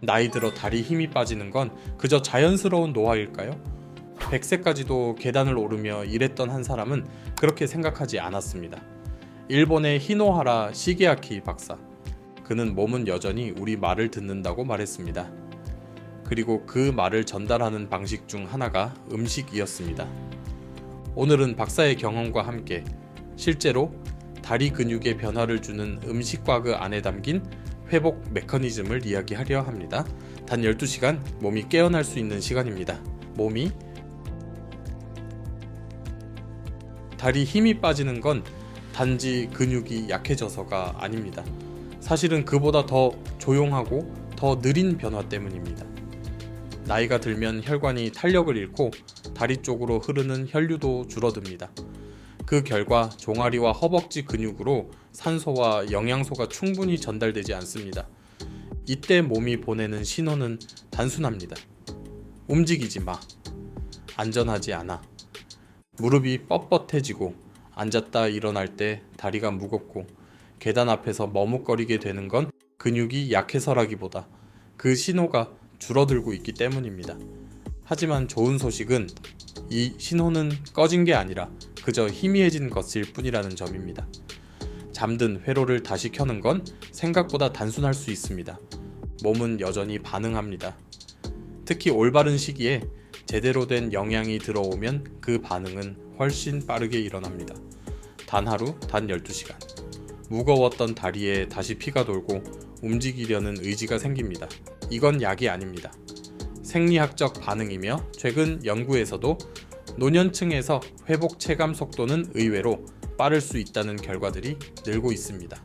나이 들어 다리 힘이 빠지는 건 그저 자연스러운 노화일까요? 100세까지도 계단을 오르며 일했던 한 사람은 그렇게 생각하지 않았습니다. 일본의 히노하라 시게아키 박사. 그는 몸은 여전히 우리 말을 듣는다고 말했습니다. 그리고 그 말을 전달하는 방식 중 하나가 음식이었습니다. 오늘은 박사의 경험과 함께 실제로 다리 근육에 변화를 주는 음식과 그 안에 담긴 회복 메커니즘을 이야기하려 합니다. 단 12시간 몸이 깨어날 수 있는 시간입니다. 몸이 다리 힘이 빠지는 건 단지 근육이 약해져서가 아닙니다. 사실은 그보다 더 조용하고 더 느린 변화 때문입니다. 나이가 들면 혈관이 탄력을 잃고 다리 쪽으로 흐르는 혈류도 줄어듭니다. 그 결과 종아리와 허벅지 근육으로 산소와 영양소가 충분히 전달되지 않습니다. 이때 몸이 보내는 신호는 단순합니다. 움직이지 마. 안전하지 않아. 무릎이 뻣뻣해지고 앉았다 일어날 때 다리가 무겁고 계단 앞에서 머뭇거리게 되는 건 근육이 약해서라기보다 그 신호가 줄어들고 있기 때문입니다. 하지만 좋은 소식은 이 신호는 꺼진 게 아니라 그저 희미해진 것일 뿐이라는 점입니다. 잠든 회로를 다시 켜는 건 생각보다 단순할 수 있습니다. 몸은 여전히 반응합니다. 특히 올바른 시기에 제대로 된 영양이 들어오면 그 반응은 훨씬 빠르게 일어납니다. 단 하루, 단 12시간. 무거웠던 다리에 다시 피가 돌고 움직이려는 의지가 생깁니다. 이건 약이 아닙니다. 생리학적 반응이며 최근 연구에서도 노년층에서 회복 체감 속도는 의외로 빠를 수 있다는 결과들이 늘고 있습니다.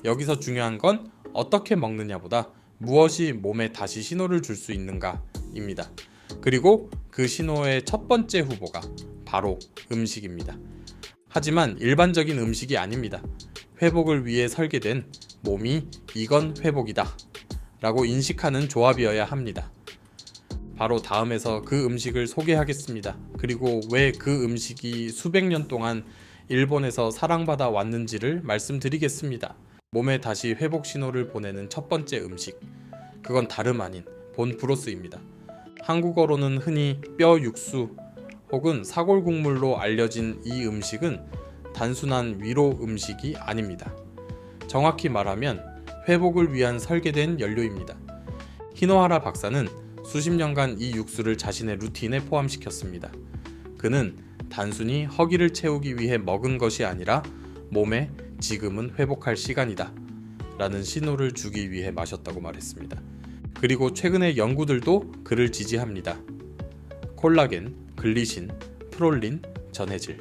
여기서 중요한 건 어떻게 먹느냐보다 무엇이 몸에 다시 신호를 줄 수 있는가입니다. 그리고 그 신호의 첫 번째 후보가 바로 음식입니다. 하지만 일반적인 음식이 아닙니다. 회복을 위해 설계된 몸이 이건 회복이다 라고 인식하는 조합이어야 합니다. 바로 다음에서 그 음식을 소개하겠습니다. 그리고 왜 그 음식이 수백 년 동안 일본에서 사랑받아 왔는지를 말씀드리겠습니다. 몸에 다시 회복 신호를 보내는 첫 번째 음식. 그건 다름 아닌 본브로스입니다. 한국어로는 흔히 뼈 육수 혹은 사골 국물로 알려진 이 음식은 단순한 위로 음식이 아닙니다. 정확히 말하면 회복을 위한 설계된 연료입니다. 히노하라 박사는 수십 년간 이 육수를 자신의 루틴에 포함시켰습니다. 그는 단순히 허기를 채우기 위해 먹은 것이 아니라 몸에 지금은 회복할 시간이다 라는 신호를 주기 위해 마셨다고 말했습니다. 그리고 최근의 연구들도 그를 지지합니다. 콜라겐, 글리신, 프롤린, 전해질.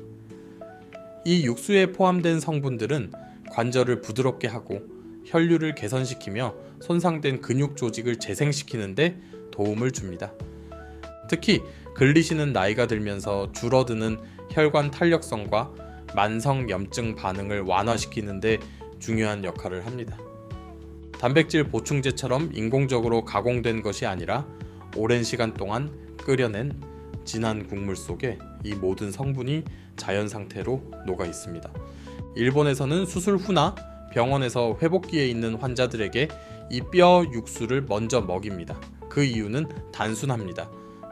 이 육수에 포함된 성분들은 관절을 부드럽게 하고 혈류를 개선시키며 손상된 근육 조직을 재생시키는데 도움을 줍니다. 특히 글리신은 나이가 들면서 줄어드는 혈관 탄력성과 만성 염증 반응을 완화시키는데 중요한 역할을 합니다. 단백질 보충제처럼 인공적으로 가공된 것이 아니라 오랜 시간 동안 끓여낸 진한 국물 속에 이 모든 성분이 자연 상태로 녹아 있습니다. 일본에서는 수술 후나 병원에서 회복기에 있는 환자들에게 이 뼈 육수를 먼저 먹입니다. 그 이유는 단순합니다.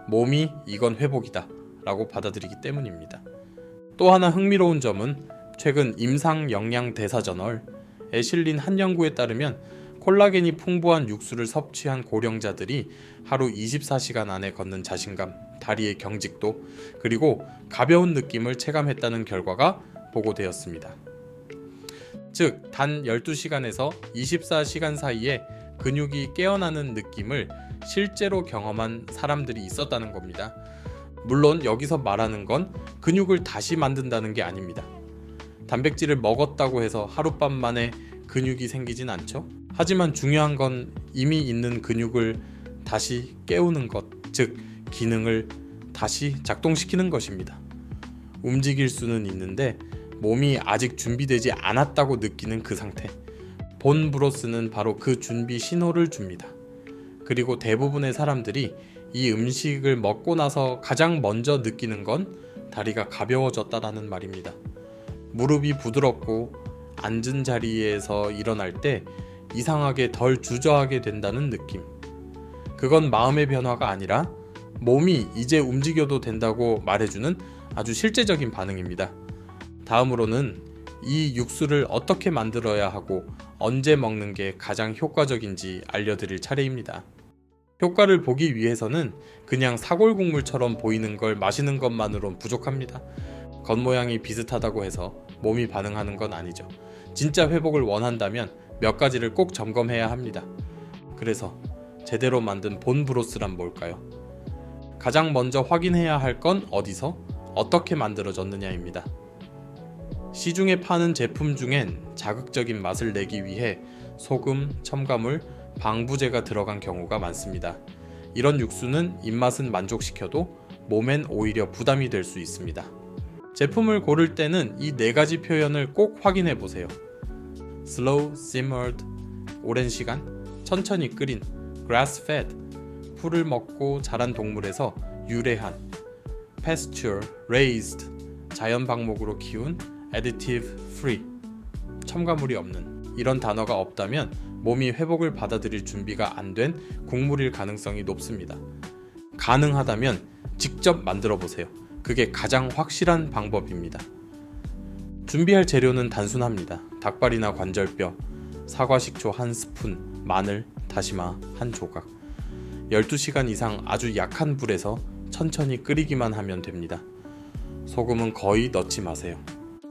몸이 이건 회복이다 라고 받아들이기 때문입니다. 또 하나 흥미로운 점은 최근 임상영양대사저널에 실린 한 연구에 따르면 콜라겐이 풍부한 육수를 섭취한 고령자들이 하루 24시간 안에 걷는 자신감, 다리의 경직도, 그리고 가벼운 느낌을 체감했다는 결과가 보고되었습니다. 즉, 단 12시간에서 24시간 사이에 근육이 깨어나는 느낌을 실제로 경험한 사람들이 있었다는 겁니다. 물론 여기서 말하는 건 근육을 다시 만든다는 게 아닙니다. 단백질을 먹었다고 해서 하룻밤 만에 근육이 생기진 않죠. 하지만 중요한 건 이미 있는 근육을 다시 깨우는 것, 즉 기능을 다시 작동시키는 것입니다. 움직일 수는 있는데 몸이 아직 준비되지 않았다고 느끼는 그 상태. 본브로스는 바로 그 준비 신호를 줍니다. 그리고 대부분의 사람들이 이 음식을 먹고 나서 가장 먼저 느끼는 건 다리가 가벼워졌다라는 말입니다. 무릎이 부드럽고 앉은 자리에서 일어날 때 이상하게 덜 주저하게 된다는 느낌. 그건 마음의 변화가 아니라 몸이 이제 움직여도 된다고 말해주는 아주 실제적인 반응입니다. 다음으로는 이 육수를 어떻게 만들어야 하고 언제 먹는 게 가장 효과적인지 알려드릴 차례입니다. 효과를 보기 위해서는 그냥 사골국물처럼 보이는 걸 마시는 것만으론 부족합니다. 겉모양이 비슷하다고 해서 몸이 반응하는 건 아니죠. 진짜 회복을 원한다면 몇 가지를 꼭 점검해야 합니다. 그래서 제대로 만든 본 브로스란 뭘까요? 가장 먼저 확인해야 할 건 어디서, 어떻게 만들어졌느냐입니다. 시중에 파는 제품 중엔 자극적인 맛을 내기 위해 소금, 첨가물, 방부제가 들어간 경우가 많습니다. 이런 육수는 입맛은 만족시켜도 몸엔 오히려 부담이 될 수 있습니다. 제품을 고를 때는 이 4가지 표현을 꼭 확인해 보세요. Slow simmered, 오랜 시간, 천천히 끓인, grass-fed, 풀을 먹고 자란 동물에서 유래한, pasture raised, 자연 방목으로 키운, additive free, 첨가물이 없는, 이런 단어가 없다면 몸이 회복을 받아들일 준비가 안 된 국물일 가능성이 높습니다. 가능하다면 직접 만들어 보세요. 그게 가장 확실한 방법입니다. 준비할 재료는 단순합니다. 닭발이나 관절뼈, 사과 식초 1스푼, 마늘, 다시마 1조각. 12시간 이상 아주 약한 불에서 천천히 끓이기만 하면 됩니다. 소금은 거의 넣지 마세요.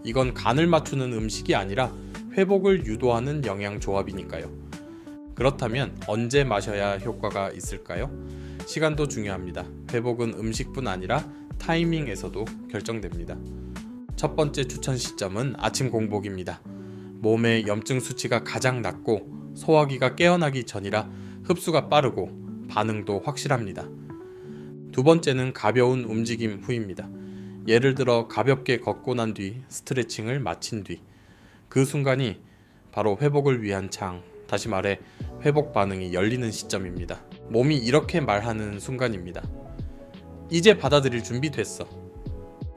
이건 간을 맞추는 음식이 아니라 회복을 유도하는 영양 조합이니까요. 그렇다면 언제 마셔야 효과가 있을까요? 시간도 중요합니다. 회복은 음식뿐 아니라 타이밍에서도 결정됩니다. 첫 번째 추천 시점은 아침 공복입니다. 몸의 염증 수치가 가장 낮고 소화기가 깨어나기 전이라 흡수가 빠르고 반응도 확실합니다. 두 번째는 가벼운 움직임 후입니다. 예를 들어 가볍게 걷고 난 뒤 스트레칭을 마친 뒤, 그 순간이 바로 회복을 위한 창, 다시 말해 회복 반응이 열리는 시점입니다. 몸이 이렇게 말하는 순간입니다. 이제 받아들일 준비 됐어.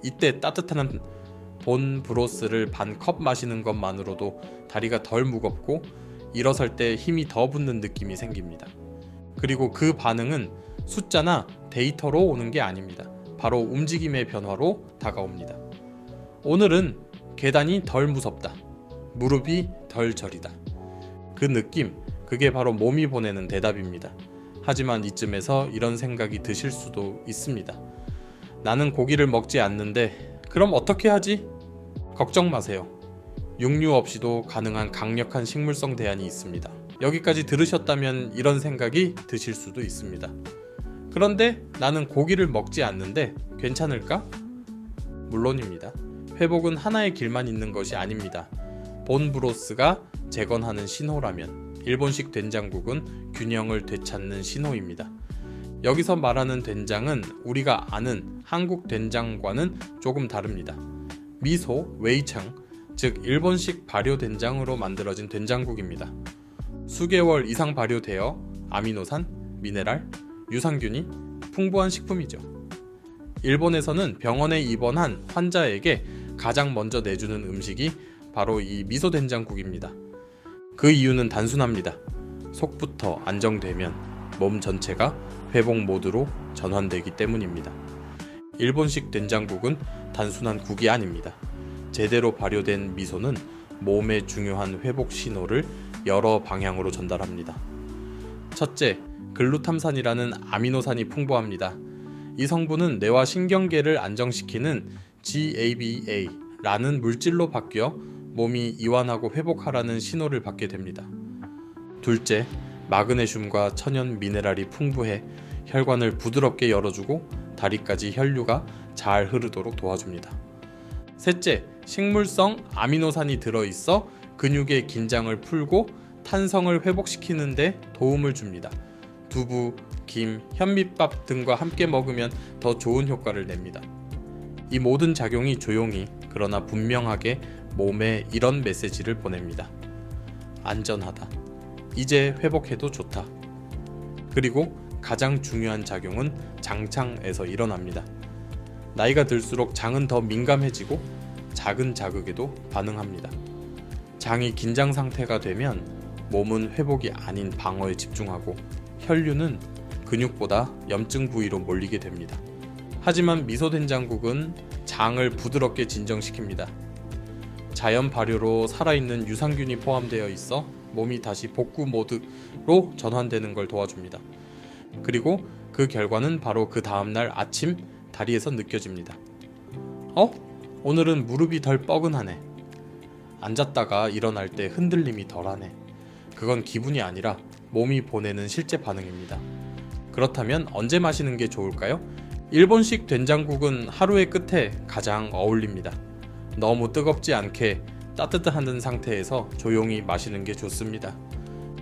이때 따뜻한 본 브로스를 반 컵 마시는 것만으로도 다리가 덜 무겁고 일어설 때 힘이 더 붙는 느낌이 생깁니다. 그리고 그 반응은 숫자나 데이터로 오는 게 아닙니다. 바로 움직임의 변화로 다가옵니다. 오늘은 계단이 덜 무섭다. 무릎이 덜 저리다. 그 느낌, 그게 바로 몸이 보내는 대답입니다. 하지만 이쯤에서 이런 생각이 드실 수도 있습니다. 나는 고기를 먹지 않는데 그럼 어떻게 하지? 걱정 마세요. 육류 없이도 가능한 강력한 식물성 대안이 있습니다. 여기까지 들으셨다면 이런 생각이 드실 수도 있습니다. 그런데 나는 고기를 먹지 않는데 괜찮을까? 물론입니다. 회복은 하나의 길만 있는 것이 아닙니다. 본 브로스가 재건하는 신호라면 일본식 된장국은 균형을 되찾는 신호입니다. 여기서 말하는 된장은 우리가 아는 한국 된장과는 조금 다릅니다. 미소, 웨이창, 즉 일본식 발효 된장으로 만들어진 된장국입니다. 수개월 이상 발효되어 아미노산, 미네랄, 유산균이 풍부한 식품이죠. 일본에서는 병원에 입원한 환자에게 가장 먼저 내주는 음식이 바로 이 미소 된장국입니다. 그 이유는 단순합니다. 속부터 안정되면 몸 전체가 회복 모드로 전환되기 때문입니다. 일본식 된장국은 단순한 국이 아닙니다. 제대로 발효된 미소는 몸의 중요한 회복 신호를 여러 방향으로 전달합니다. 첫째, 글루탐산이라는 아미노산이 풍부합니다. 이 성분은 뇌와 신경계를 안정시키는 GABA라는 물질로 바뀌어 몸이 이완하고 회복하라는 신호를 받게 됩니다. 둘째, 마그네슘과 천연 미네랄이 풍부해 혈관을 부드럽게 열어주고 다리까지 혈류가 잘 흐르도록 도와줍니다. 셋째, 식물성 아미노산이 들어있어 근육의 긴장을 풀고 탄성을 회복시키는 데 도움을 줍니다. 두부, 김, 현미밥 등과 함께 먹으면 더 좋은 효과를 냅니다. 이 모든 작용이 조용히 그러나 분명하게 몸에 이런 메시지를 보냅니다. 안전하다. 이제 회복해도 좋다. 그리고 가장 중요한 작용은 장창에서 일어납니다. 나이가 들수록 장은 더 민감해지고 작은 자극에도 반응합니다. 장이 긴장 상태가 되면 몸은 회복이 아닌 방어에 집중하고 혈류는 근육보다 염증 부위로 몰리게 됩니다. 하지만 미소된장국은 장을 부드럽게 진정시킵니다. 자연 발효로 살아있는 유산균이 포함되어 있어 몸이 다시 복구 모드로 전환되는 걸 도와줍니다. 그리고 그 결과는 바로 그 다음날 아침 다리에서 느껴집니다. 오늘은 무릎이 덜 뻐근하네. 앉았다가 일어날 때 흔들림이 덜하네. 그건 기분이 아니라 몸이 보내는 실제 반응입니다. 그렇다면 언제 마시는 게 좋을까요? 일본식 된장국은 하루의 끝에 가장 어울립니다. 너무 뜨겁지 않게 따뜻한 상태에서 조용히 마시는 게 좋습니다.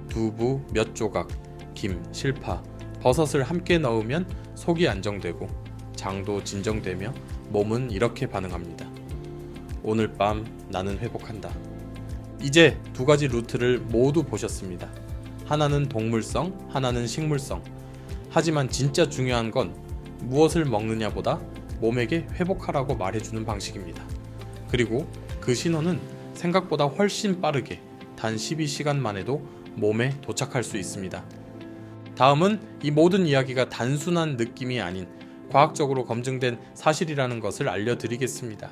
두부 몇 조각, 김, 실파, 버섯을 함께 넣으면 속이 안정되고 장도 진정되며 몸은 이렇게 반응합니다. 오늘 밤 나는 회복한다. 이제 두 가지 루트를 모두 보셨습니다. 하나는 동물성, 하나는 식물성. 하지만 진짜 중요한 건 무엇을 먹느냐보다 몸에게 회복하라고 말해주는 방식입니다. 그리고 그 신호는 생각보다 훨씬 빠르게 단 12시간 만에도 몸에 도착할 수 있습니다. 다음은 이 모든 이야기가 단순한 느낌이 아닌 과학적으로 검증된 사실이라는 것을 알려드리겠습니다.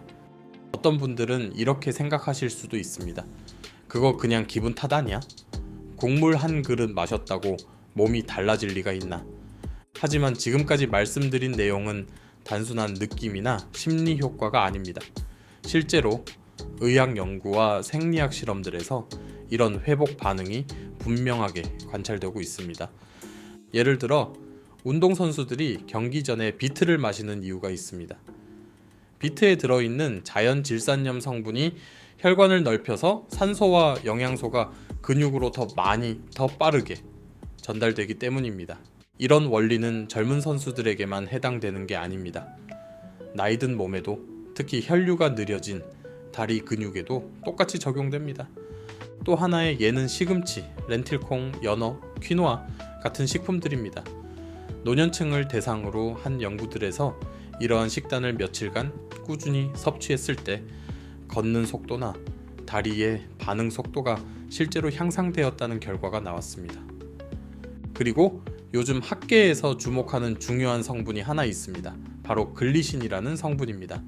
어떤 분들은 이렇게 생각하실 수도 있습니다. 그거 그냥 기분 탓 아니야? 국물 한 그릇 마셨다고 몸이 달라질 리가 있나? 하지만 지금까지 말씀드린 내용은 단순한 느낌이나 심리 효과가 아닙니다. 실제로 의학 연구와 생리학 실험들에서 이런 회복 반응이 분명하게 관찰되고 있습니다. 예를 들어 운동선수들이 경기 전에 비트를 마시는 이유가 있습니다. 비트에 들어있는 자연 질산염 성분이 혈관을 넓혀서 산소와 영양소가 근육으로 더 많이, 더 빠르게 전달되기 때문입니다. 이런 원리는 젊은 선수들에게만 해당되는 게 아닙니다. 나이든 몸에도, 특히 혈류가 느려진 다리 근육에도 똑같이 적용됩니다. 또 하나의 예는 시금치, 렌틸콩, 연어, 퀴노아 같은 식품들입니다. 노년층을 대상으로 한 연구들에서 이러한 식단을 며칠간 꾸준히 섭취했을 때 걷는 속도나 다리의 반응 속도가 실제로 향상되었다는 결과가 나왔습니다. 그리고 요즘 학계에서 주목하는 중요한 성분이 하나 있습니다. 바로 글리신이라는 성분입니다.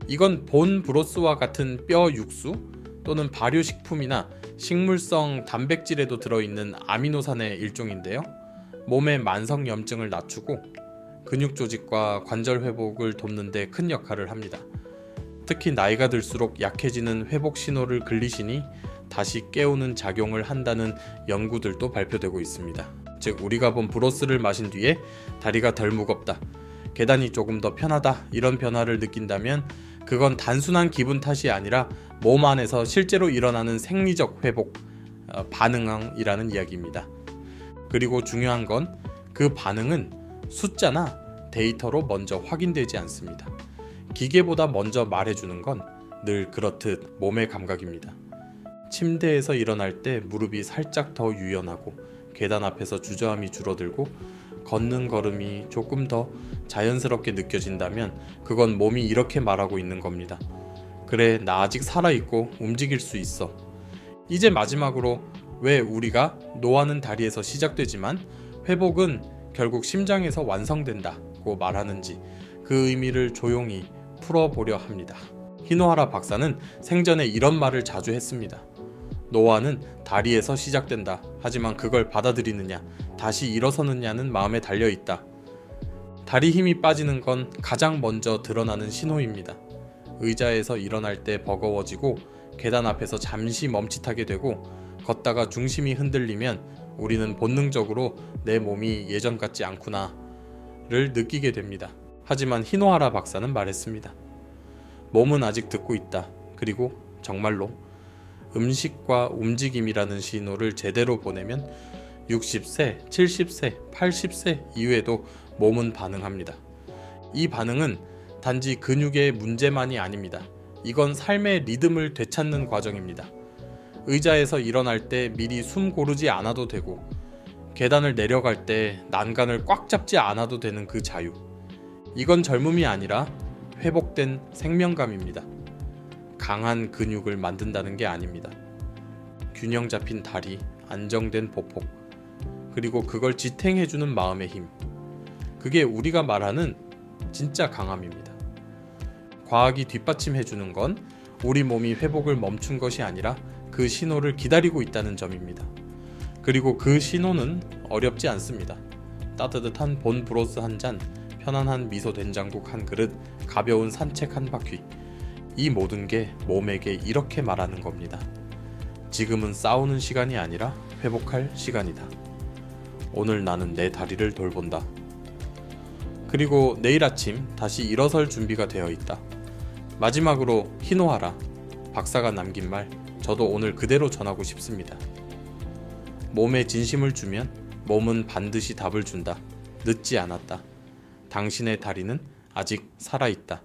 이건 본 브로스와 같은 뼈 육수 또는 발효식품이나 식물성 단백질에도 들어있는 아미노산의 일종인데요. 몸의 만성 염증을 낮추고 근육 조직과 관절 회복을 돕는 데 큰 역할을 합니다. 특히 나이가 들수록 약해지는 회복 신호를 글리신이 다시 깨우는 작용을 한다는 연구들도 발표되고 있습니다. 즉 우리가 본 브로스를 마신 뒤에 다리가 덜 무겁다, 계단이 조금 더 편하다 이런 변화를 느낀다면 그건 단순한 기분 탓이 아니라 몸 안에서 실제로 일어나는 생리적 회복 반응이라는 이야기입니다. 그리고 중요한 건 그 반응은 숫자나 데이터로 먼저 확인되지 않습니다. 기계보다 먼저 말해주는 건 늘 그렇듯 몸의 감각입니다. 침대에서 일어날 때 무릎이 살짝 더 유연하고 계단 앞에서 주저함이 줄어들고 걷는 걸음이 조금 더 자연스럽게 느껴진다면 그건 몸이 이렇게 말하고 있는 겁니다. 그래, 나 아직 살아있고 움직일 수 있어. 이제 마지막으로 왜 우리가 노하는 다리에서 시작되지만 회복은 결국 심장에서 완성된다고 말하는지 그 의미를 조용히 풀어보려 합니다. 히노하라 박사는 생전에 이런 말을 자주 했습니다. 노화는 다리에서 시작된다. 하지만 그걸 받아들이느냐, 다시 일어서느냐는 마음에 달려있다. 다리 힘이 빠지는 건 가장 먼저 드러나는 신호입니다. 의자에서 일어날 때 버거워지고 계단 앞에서 잠시 멈칫하게 되고 걷다가 중심이 흔들리면 우리는 본능적으로 내 몸이 예전 같지 않구나를 느끼게 됩니다. 하지만 히노하라 박사는 말했습니다. 몸은 아직 듣고 있다. 그리고 정말로 음식과 움직임이라는 신호를 제대로 보내면 60세, 70세, 80세 이후에도 몸은 반응합니다. 이 반응은 단지 근육의 문제만이 아닙니다. 이건 삶의 리듬을 되찾는 과정입니다. 의자에서 일어날 때 미리 숨 고르지 않아도 되고 계단을 내려갈 때 난간을 꽉 잡지 않아도 되는 그 자유. 이건 젊음이 아니라 회복된 생명감입니다. 강한 근육을 만든다는 게 아닙니다. 균형 잡힌 다리, 안정된 보폭, 그리고 그걸 지탱해주는 마음의 힘. 그게 우리가 말하는 진짜 강함입니다. 과학이 뒷받침해주는 건 우리 몸이 회복을 멈춘 것이 아니라 그 신호를 기다리고 있다는 점입니다. 그리고 그 신호는 어렵지 않습니다. 따뜻한 본 브로스 한 잔, 편안한 미소 된장국 한 그릇, 가벼운 산책 한 바퀴. 이 모든 게 몸에게 이렇게 말하는 겁니다. 지금은 싸우는 시간이 아니라 회복할 시간이다. 오늘 나는 내 다리를 돌본다. 그리고 내일 아침 다시 일어설 준비가 되어 있다. 마지막으로 희노하라. 박사가 남긴 말, 저도 오늘 그대로 전하고 싶습니다. 몸에 진심을 주면 몸은 반드시 답을 준다. 늦지 않았다. 당신의 다리는 아직 살아있다.